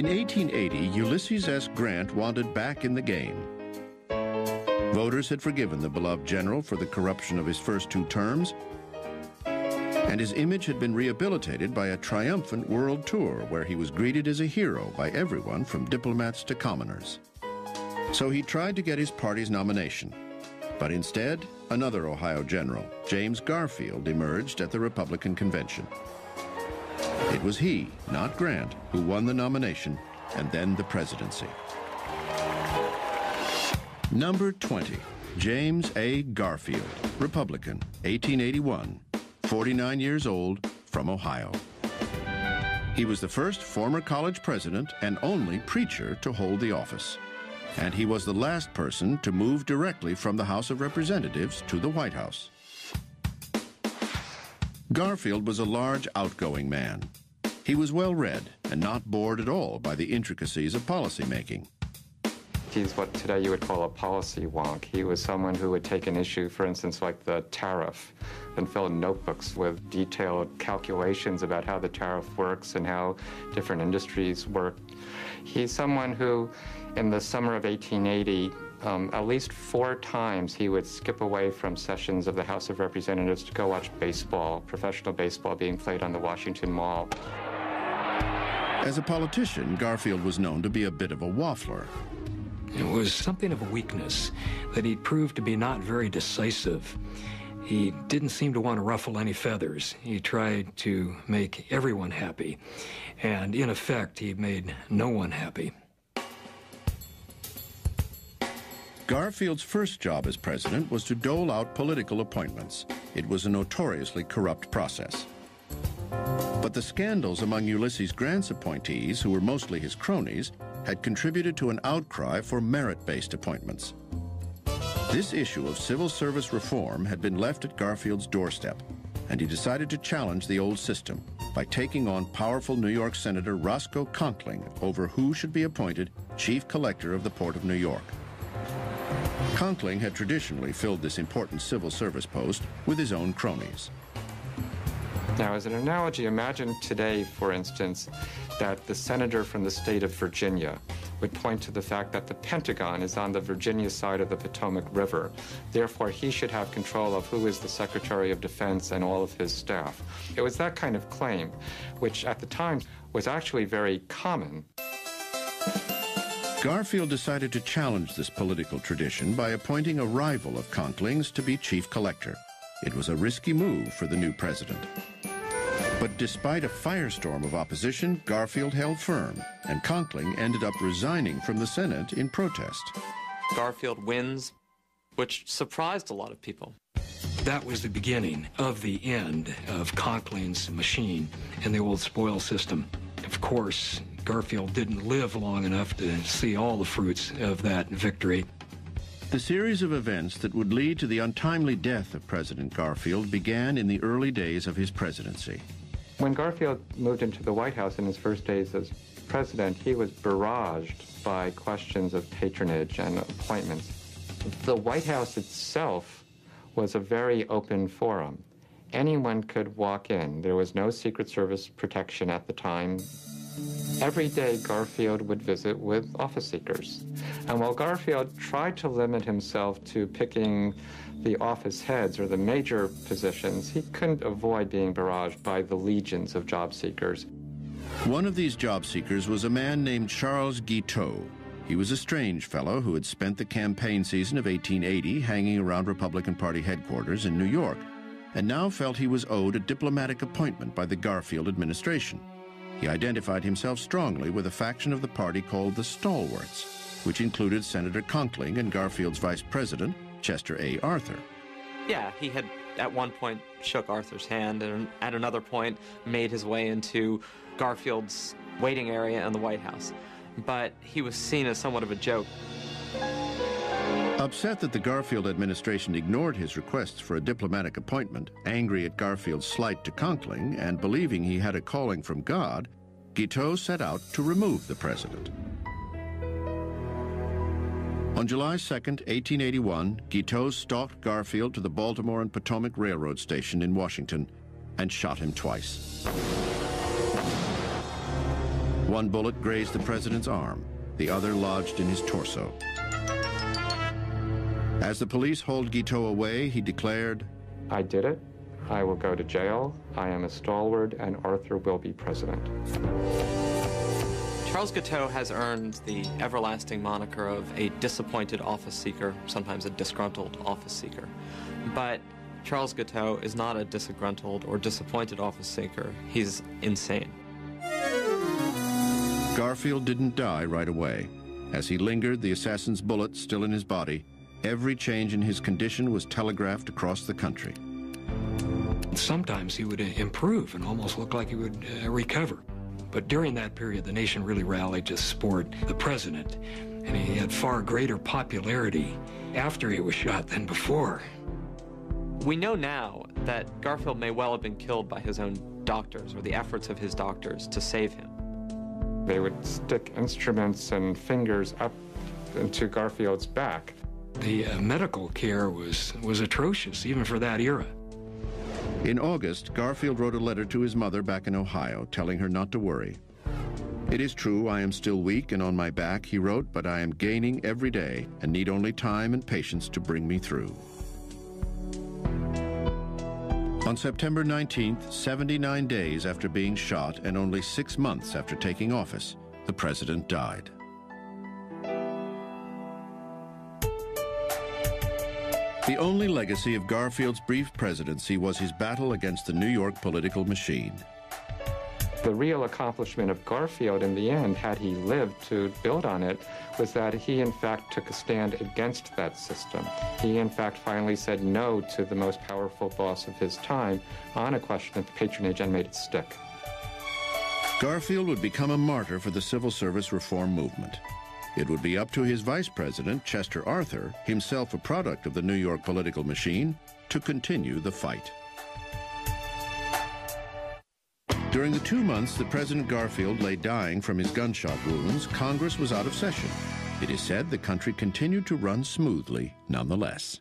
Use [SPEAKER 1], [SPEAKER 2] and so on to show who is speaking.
[SPEAKER 1] In 1880, Ulysses S. Grant wanted back in the game. Voters had forgiven the beloved general for the corruption of his first 2 terms, and his image had been rehabilitated by a triumphant world tour where he was greeted as a hero by everyone from diplomats to commoners. So he tried to get his party's nomination, but instead, another Ohio general, James Garfield, emerged at the Republican convention. It was he, not Grant, who won the nomination and then the presidency. Number 20, James A. Garfield, Republican, 1881, 49 years old, from Ohio. He was the first former college president and only preacher to hold the office. And he was the last person to move directly from the House of Representatives to the White House. Garfield was a large, outgoing man. He was well-read and not bored at all by the intricacies of policymaking.
[SPEAKER 2] He's what today you would call a policy wonk. He was someone who would take an issue, for instance, like the tariff, and fill in notebooks with detailed calculations about how the tariff works and how different industries work. He's someone who, in the summer of 1880, at least 4 times he would skip away from sessions of the House of Representatives to go watch baseball, professional baseball being played on the Washington Mall.
[SPEAKER 1] As a politician, Garfield was known to be a bit of a waffler.
[SPEAKER 3] It was something of a weakness that he proved to be not very decisive. He didn't seem to want to ruffle any feathers. He tried to make everyone happy, and in effect, he made no one happy.
[SPEAKER 1] Garfield's first job as president was to dole out political appointments. It was a notoriously corrupt process. But the scandals among Ulysses Grant's appointees, who were mostly his cronies, had contributed to an outcry for merit-based appointments. This issue of civil service reform had been left at Garfield's doorstep, and he decided to challenge the old system by taking on powerful New York Senator Roscoe Conkling over who should be appointed chief collector of the Port of New York. Conkling had traditionally filled this important civil service post with his own cronies.
[SPEAKER 2] Now, as an analogy, imagine today, for instance, that the senator from the state of Virginia would point to the fact that the Pentagon is on the Virginia side of the Potomac River. Therefore, he should have control of who is the Secretary of Defense and all of his staff. It was that kind of claim, which at the time was actually very common.
[SPEAKER 1] Garfield decided to challenge this political tradition by appointing a rival of Conkling's to be chief collector. It was a risky move for the new president. But despite a firestorm of opposition, Garfield held firm, and Conkling ended up resigning from the Senate in protest.
[SPEAKER 4] Garfield wins, which surprised a lot of people.
[SPEAKER 3] That was the beginning of the end of Conkling's machine and the old spoil system. Of course, Garfield didn't live long enough to see all the fruits of that victory.
[SPEAKER 1] The series of events that would lead to the untimely death of President Garfield began in the early days of his presidency.
[SPEAKER 2] When Garfield moved into the White House in his first days as president, he was barraged by questions of patronage and appointments. The White House itself was a very open forum. Anyone could walk in. There was no Secret Service protection at the time. Every day, Garfield would visit with office seekers. And while Garfield tried to limit himself to picking the office heads or the major positions, he couldn't avoid being barraged by the legions of job seekers.
[SPEAKER 1] One of these job seekers was a man named Charles Guiteau. He was a strange fellow who had spent the campaign season of 1880 hanging around Republican Party headquarters in New York, and now felt he was owed a diplomatic appointment by the Garfield administration. He identified himself strongly with a faction of the party called the Stalwarts, which included Senator Conkling and Garfield's vice president, Chester A. Arthur.
[SPEAKER 4] Yeah, he had at one point shook Arthur's hand and at another point made his way into Garfield's waiting area in the White House. But he was seen as somewhat of a joke.
[SPEAKER 1] Upset that the Garfield administration ignored his requests for a diplomatic appointment, angry at Garfield's slight to Conkling, and believing he had a calling from God, Guiteau set out to remove the president. On July 2, 1881, Guiteau stalked Garfield to the Baltimore and Potomac Railroad station in Washington and shot him twice. One bullet grazed the president's arm, the other lodged in his torso. As the police hauled Guiteau away, he declared,
[SPEAKER 2] "I did it. I will go to jail. I am a stalwart, and Arthur will be president."
[SPEAKER 4] Charles Guiteau has earned the everlasting moniker of a disappointed office seeker, sometimes a disgruntled office seeker. But Charles Guiteau is not a disgruntled or disappointed office seeker. He's insane.
[SPEAKER 1] Garfield didn't die right away. As he lingered, the assassin's bullet still in his body, every change in his condition was telegraphed across the country.
[SPEAKER 3] Sometimes he would improve and almost look like he would recover. But during that period, the nation really rallied to support the president, and he had far greater popularity after he was shot than before.
[SPEAKER 4] We know now that Garfield may well have been killed by his own doctors or the efforts of his doctors to save him.
[SPEAKER 2] They would stick instruments and fingers up into Garfield's back.
[SPEAKER 3] The medical care was atrocious, even for that era.
[SPEAKER 1] In August, Garfield wrote a letter to his mother back in Ohio, telling her not to worry. "It is true I am still weak and on my back," he wrote, "but I am gaining every day and need only time and patience to bring me through." On September 19th, 79 days after being shot and only 6 months after taking office, the president died. The only legacy of Garfield's brief presidency was his battle against the New York political machine.
[SPEAKER 2] The real accomplishment of Garfield in the end, had he lived to build on it, was that he in fact took a stand against that system. He in fact finally said no to the most powerful boss of his time on a question of patronage and made it stick.
[SPEAKER 1] Garfield would become a martyr for the civil service reform movement. It would be up to his vice president, Chester Arthur, himself a product of the New York political machine, to continue the fight. During the 2 months that President Garfield lay dying from his gunshot wounds, Congress was out of session. It is said the country continued to run smoothly nonetheless.